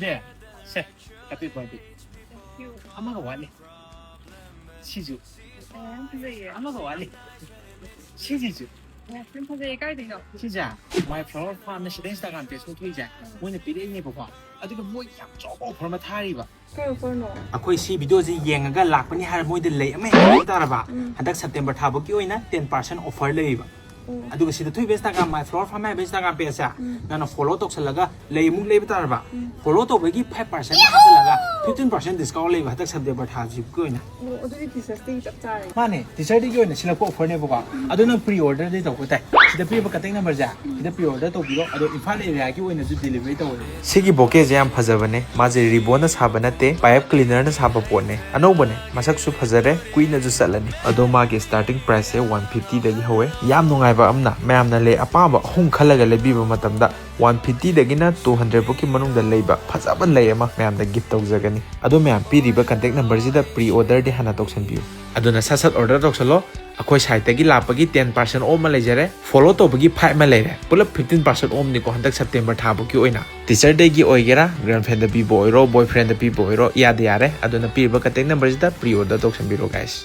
네, 세, happy birthday. 엄마가 왔네. 치즈. 엄마가 왔네. 치즈. 치즈야, my flower farm 나 시대 인스타그램 페이스북 트위터. 오늘 비례니 봐봐. 아두가 뭐 양쪽으로 보면 타리바. ꯑꯩꯈꯣꯏ ꯁꯤ ꯚꯤꯗꯤꯑꯣꯁꯤ ꯌꯦꯡꯉꯒ ꯂꯥꯛꯄꯅꯤ ꯍꯥꯏꯔ ꯃꯣꯏꯗ ꯂꯩ ꯑꯃ ꯍꯦꯛ ꯇꯥꯔꯕ ꯍꯟꯗꯛ ꯁꯦꯞꯇꯦꯝꯕꯔ ꯊꯥꯕꯒꯤ ꯑꯣꯏꯅ 10% ꯑꯣꯐꯔ ꯂꯩꯕ ꯑꯗꯨꯒ ꯁꯤꯗ ꯊꯣꯏꯕ ꯏꯟꯁꯇꯥꯒ꯭ꯔꯥꯝ ꯃꯥꯏ ꯐ꯭ꯂꯣꯔ ꯐꯥꯔꯝ ꯍꯥꯏꯕ ꯏꯟꯁꯇꯥꯒ꯭ꯔꯥꯝ ꯄꯦꯖꯁꯦ ꯅꯪꯅ ꯐꯣꯂꯣ ꯇꯧꯁꯜꯂꯒ ꯂꯩ ꯑꯃꯨꯛ ꯂꯩꯕ ꯇꯥꯔꯕ ꯐꯣꯂꯣ ꯇꯧꯕꯒꯤ 5% ꯍꯥꯞꯆꯜꯂꯒ 15% ꯗꯤꯁꯀꯥꯎꯟ ꯂꯩꯕ ꯍꯟꯗꯛ ꯁꯦꯞꯇꯦꯝꯕꯔ ꯊꯥꯁꯤꯒꯤ ꯑꯣꯏꯅ ꯑꯗꯨꯗꯤ ꯇꯤꯆꯔꯁꯇꯤ ꯆꯞ ꯆꯥꯔꯦ ꯃꯥꯅꯦ ꯇꯤꯆꯔꯗꯒꯤ ꯑꯣꯏꯅ ꯁꯤꯜꯂꯛꯄ ꯑꯣꯐꯔꯅꯦꯕꯀꯣ ꯑꯗꯨ ꯅꯪ ꯄ꯭ꯔꯤ ꯑꯣꯔꯗꯔꯗꯤ ꯇꯧꯕ ꯇꯥꯏ ꯁꯤꯗ ꯄꯤꯔꯤꯕ ꯀꯟꯇꯦꯛ ꯅꯝꯕꯔꯁꯦ ꯁꯤꯗ ꯄ꯭ꯔꯤ ꯑꯣꯔꯗꯔ ꯇꯧꯕꯤꯔꯣ ꯑꯗꯣ ꯏꯝꯐꯥꯜ ꯑꯦꯔꯤꯌꯥꯒꯤ ꯑꯣꯏꯅꯁꯨ ꯗꯦꯂꯤꯚꯔꯤ ꯇꯧꯋꯦ ꯁꯤꯒꯤ ꯕꯣꯀꯦꯁꯦ ꯌꯥꯝ ꯐꯖꯕꯅꯦ ꯃꯥꯁꯦ ꯔꯤꯕꯣꯟꯅ ꯁꯥꯕ ꯅꯠꯇꯦ ꯄꯥꯏꯞ ꯀ꯭ꯂꯤꯅꯔꯅ ꯁꯥꯕ ꯄꯣꯠꯅꯦ ꯑꯅꯧꯕꯅꯦ ꯃꯁꯛꯁꯨ ꯐꯖꯔꯦ ꯀꯨꯏꯅꯁꯨ ꯆꯠꯂꯅꯤ ꯑꯗꯣ ꯃꯥꯒꯤ ꯁ꯭ꯇꯥꯔꯇꯤꯡ ꯄ꯭ꯔꯥꯏꯁꯁꯦ 150 ꯗꯒꯤ ꯍꯧꯋꯦ ꯌꯥꯝ ꯅꯨꯡꯉꯥꯏꯕ ꯑꯃꯅ ꯃꯌꯥꯝꯅ ꯂꯩ ꯑꯄꯥꯝꯕ ꯑꯍꯨꯝ ꯈꯜꯂꯒ ꯂꯩꯕꯤꯕ ꯃꯇꯝꯗ 150 ꯗꯒꯤꯅ 200 ꯐꯥꯎꯒꯤ ꯃꯅꯨꯡꯗ ꯂꯩꯕ ꯐꯖꯕ ꯂꯩ ꯑꯃ ꯃꯌꯥꯝꯗ ꯒꯤꯐꯠ ꯇꯧꯖꯒꯅꯤ ꯑꯗꯣ ꯃꯌꯥꯝ ꯄꯤꯔꯤꯕ ꯀꯟꯇꯦꯛ ꯅꯝꯕꯔꯁꯤꯗ ꯄ꯭ꯔꯤ ꯑꯣꯔꯗꯔꯗꯤ ꯍꯥꯟꯅ ꯇꯧꯁꯟꯕꯤꯌꯨ ꯑꯗꯨꯅ ꯁꯠ ꯁꯠ ꯑꯣꯔꯗꯔ ꯇꯧꯁꯜꯂꯣ ꯑꯩꯈꯣꯏ ꯁꯥꯏꯠꯇꯒꯤ ꯂꯥꯛꯄꯒꯤ 10% ꯑꯣꯐ ꯑꯃ ꯂꯩꯖꯔꯦ ꯐꯣꯂꯣ ꯇꯧꯕꯒꯤ 5 ꯑꯃ ꯂꯩꯔꯦ ꯄꯨꯂꯞ 15% ꯑꯣꯐꯅꯤꯀꯣ ꯍꯟꯗꯛ ꯁꯦꯞꯇꯦꯝꯕꯔ ꯊꯥꯕꯒꯤ ꯑꯣꯏꯅ ꯇꯤꯆꯔ ꯗꯦꯒꯤ ꯑꯣꯏꯒꯦꯔꯥ ꯒ꯭ꯔꯥꯟꯐ꯭ꯔꯦꯟꯗ ꯄꯤꯕ ꯑꯣꯏꯔꯣ ꯕꯣꯏ ꯐ꯭ꯔꯦꯟꯗ ꯄꯤꯕ ꯑꯣꯏꯔꯣ ꯌꯥꯗ ꯌꯥꯔꯦ ꯑꯗꯨꯅ ꯄꯤꯔꯤꯕ ꯀꯟꯇꯦꯛ ꯅꯝꯕꯔꯁꯤꯗ ꯄ꯭ꯔꯤ ꯑꯣꯔꯗꯔ ꯇꯧꯁꯟꯕꯤꯔꯣ ꯒꯥꯏꯁ